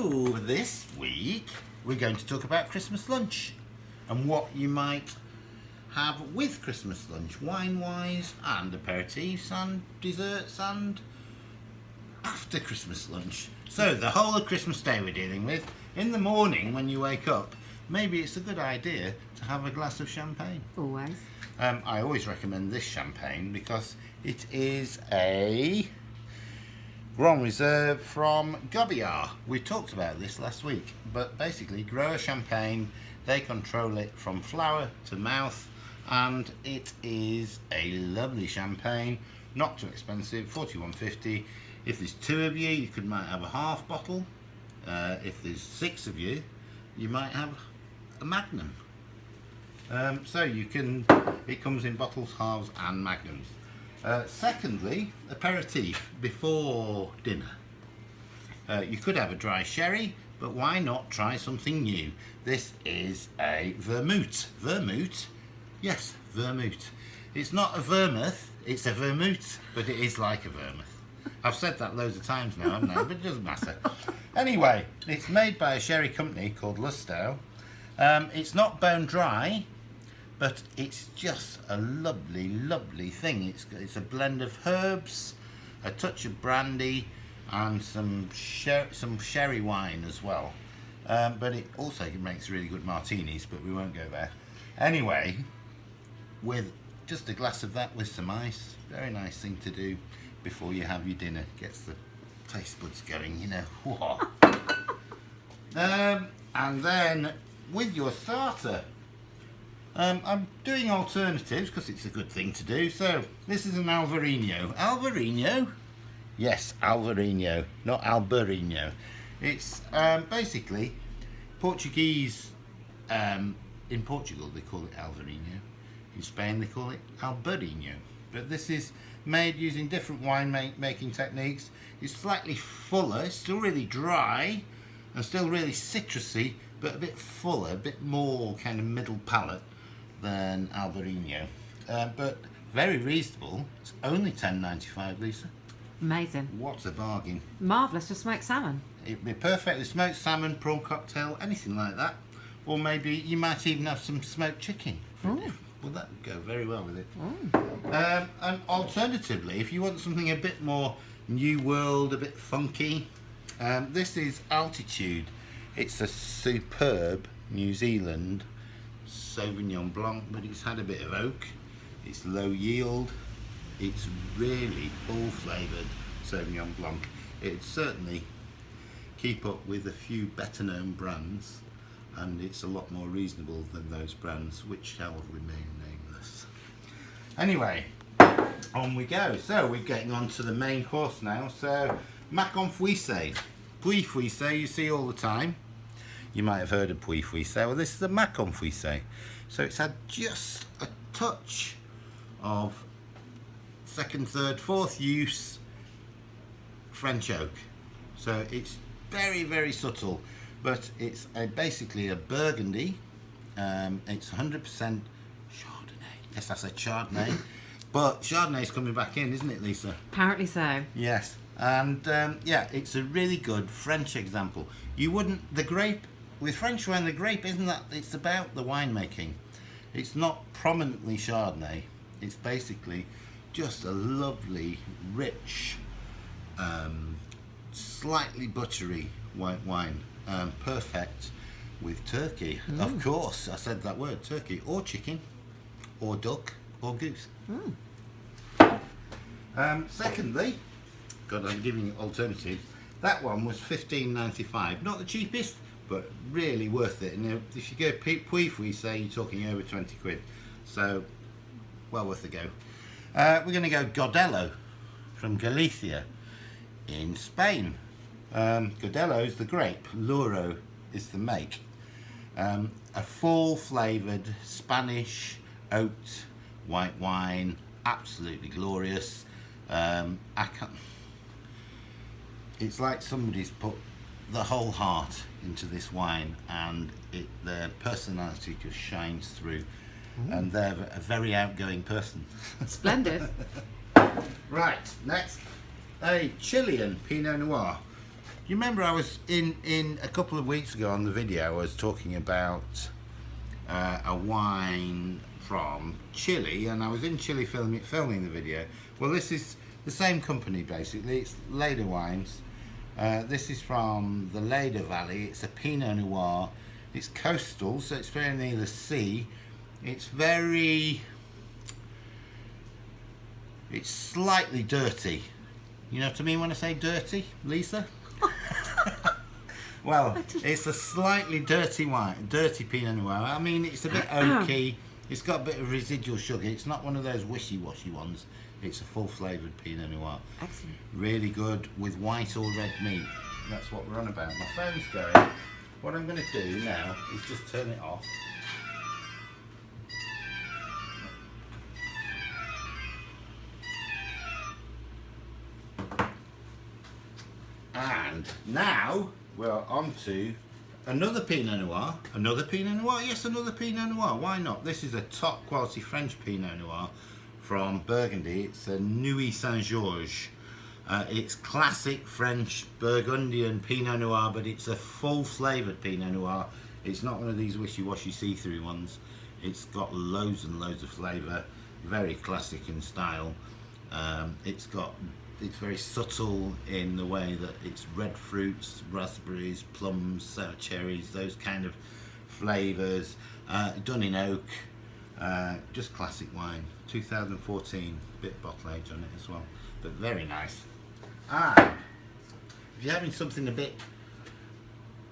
So this week we're going to talk about Christmas lunch and what you might have with Christmas lunch, wine-wise, and aperitifs and desserts and after Christmas lunch. So the whole of Christmas Day we're dealing with. In the morning when you wake up, maybe it's a good idea to have a glass of champagne. Always. I always recommend this champagne because it is a Grand Reserve from Gobillard. We talked about this last week, but basically grower champagne, they control it from flower to mouth, and it is a lovely champagne, not too expensive, £41.50. If there's 2 of you, you might have a half bottle. If there's 6 of you, you might have a magnum. So you can, it comes in bottles, halves and magnums. Secondly, aperitif before dinner. You could have a dry sherry, but why not try something new? This is a vermouth. Vermouth? Yes, vermouth. It's not a vermouth, it's a vermouth, but it is like a vermouth. I've said that loads of times now, haven't I? But it doesn't matter. Anyway, it's made by a sherry company called Lustow. It's not bone dry, but it's just a lovely, lovely thing. It's a blend of herbs, a touch of brandy, and some sherry wine as well. But it also makes really good martinis, but we won't go there. Anyway, with just a glass of that with some ice, very nice thing to do before you have your dinner. Gets the taste buds going, you know. And then with your starter, I'm doing alternatives because it's a good thing to do. So this is an Alvarinho. Alvarinho? Yes, Alvarinho, not Albarino. It's basically Portuguese. In Portugal they call it Alvarinho. In Spain they call it Albarino. But this is made using different wine making techniques. It's slightly fuller. It's still really dry and still really citrusy, but a bit fuller, a bit more kind of middle palate than Albarino, but very reasonable. It's only £10.95, Lisa. Amazing. What's a bargain? Marvellous for smoked salmon. It'd be perfect with smoked salmon, prawn cocktail, anything like that. Or maybe you might even have some smoked chicken. Ooh. Well, that would go very well with it. Ooh. And alternatively, if you want something a bit more new world, a bit funky, this is Altitude. It's a superb New Zealand Sauvignon Blanc, but it's had a bit of oak. It's low yield. It's really full flavoured Sauvignon Blanc. It'd certainly keep up with a few better known brands, and it's a lot more reasonable than those brands, which shall remain nameless. Anyway, on we go. So we're getting on to the main course now. So mac en fuise. Pouille fuise you see all the time. You might have heard of pouille fuise. Well, this is a mac en fuise. So it's had just a touch of second, third, fourth use French oak. So it's very, very subtle, but it's basically a Burgundy. It's 100% Chardonnay. Yes, I said Chardonnay. But Chardonnay's coming back in, isn't it, Lisa? Apparently so. Yes. And yeah, it's a really good French example. You wouldn't, the grape, with French wine, the grape isn't that, it's about the winemaking. It's not prominently Chardonnay. It's basically just a lovely, rich, slightly buttery white wine. Perfect with turkey. Of course, I said that word, turkey, or chicken, or duck, or goose. Secondly, God, I'm giving you alternatives. That one was $15.95. Not the cheapest, but really worth it. And if you go pouille fuise, you're talking over 20 quid. So, well worth a go. We're going to go Godello from Galicia in Spain. Godello is the grape, Luro is the make. A full flavoured Spanish oat white wine, absolutely glorious. It's like somebody's put the whole heart into this wine, and their personality just shines through. And they're a very outgoing person. Splendid. Right, next, a Chilean Pinot Noir. you remember I was in a couple of weeks ago on the video, I was talking about a wine from Chile, and I was in Chile filming the video. Well, this is the same company basically. It's Leda Wines. This is from the Leda Valley. It's a Pinot Noir. It's coastal, so it's very near the sea. It's slightly dirty. You know what I mean when I say dirty, Lisa? Well, it's a slightly dirty wine, dirty Pinot Noir. I mean, it's a bit oaky. It's got a bit of residual sugar. It's not one of those wishy-washy ones. It's a full-flavoured Pinot Noir. Excellent. Really good with white or red meat. That's what we're on about. My phone's going. What I'm going to do now is just turn it off. And now we're on to another Pinot Noir. Another Pinot Noir? Yes, another Pinot Noir. Why not? This is a top quality French Pinot Noir from Burgundy. It's a Nuit Saint-Georges. It's classic French Burgundian Pinot Noir, but it's a full flavoured Pinot Noir. It's not one of these wishy-washy see-through ones. It's got loads and loads of flavour. Very classic in style. It's very subtle in the way that it's red fruits, raspberries, plums, sour cherries, those kind of flavours. Done in oak. Just classic wine. 2014, bit bottle age on it as well, but very nice. And if you're having something a bit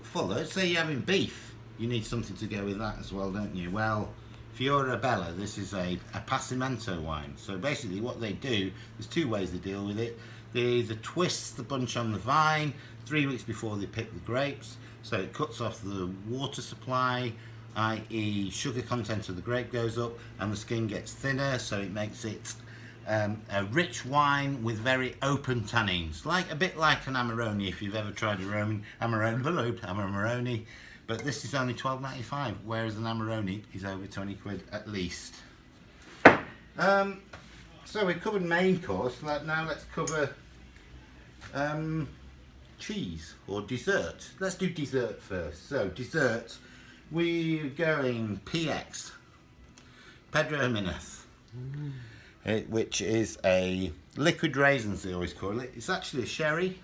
fuller, say you're having beef, you need something to go with that as well, don't you? Well, Fiora Bella, this is a Passimento wine. So basically what they do, there's two ways they deal with it. They either twist the bunch on the vine 3 weeks before they pick the grapes, so it cuts off the water supply, i.e. sugar content of the grape goes up and the skin gets thinner, so it makes it a rich wine with very open tannins, a bit like an Amarone if you've ever tried Amarone. But this is only $12.95, whereas an Amarone is over 20 quid at least. So we've covered main course. Now let's cover cheese or dessert. Let's do dessert first. So dessert, we're going PX, Pedro Jimenez, which is a liquid raisins, they always call it. It's actually a sherry.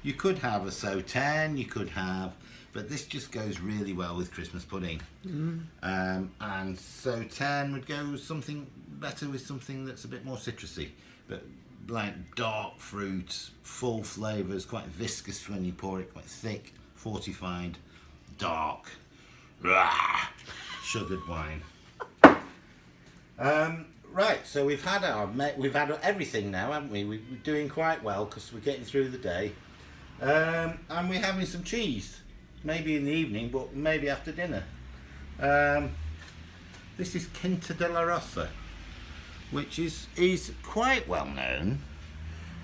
You could have a Sauternes, but this just goes really well with Christmas pudding. And Sauternes would go with something better, with something that's a bit more citrusy, but like dark fruits, full flavours, quite viscous when you pour it, quite thick, fortified, dark, sugared wine. Right, so we've had everything now, haven't we? We're doing quite well because we're getting through the day, and we're having some cheese. Maybe in the evening, but maybe after dinner. This is Quinta de la Rosa, which is quite well known,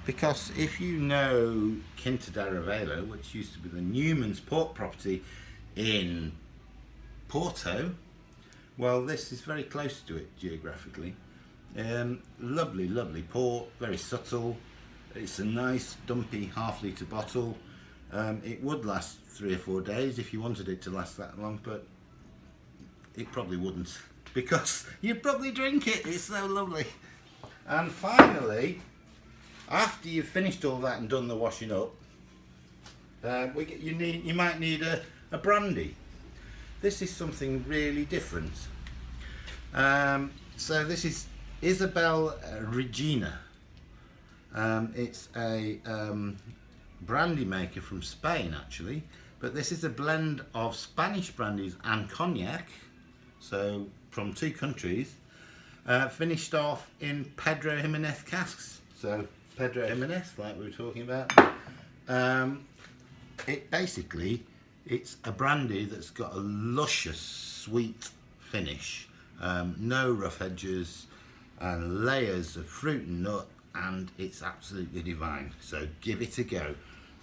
because if you know Quinta d'Aravelo, which used to be the Newman's port property in Porto, well, this is very close to it geographically. Lovely, lovely port, very subtle. It's a nice dumpy half-litre bottle. It would last 3 or 4 days if you wanted it to last that long, but it probably wouldn't, because you'd probably drink it. It's so lovely. And finally, after you've finished all that and done the washing up, you might need a brandy. This is something really different. So this is Isabel Regina. It's a brandy maker from Spain actually, but this is a blend of Spanish brandies and cognac, so from 2 countries, finished off in Pedro Jimenez casks. So Pedro Jimenez, like we were talking about, it's a brandy that's got a luscious sweet finish, no rough edges and layers of fruit and nut, and it's absolutely divine. So give it a go.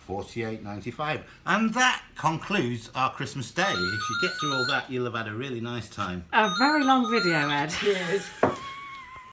$48.95, and that concludes our Christmas day. If you get through all that, you'll have had a really nice time. A very long video, Ed. Cheers.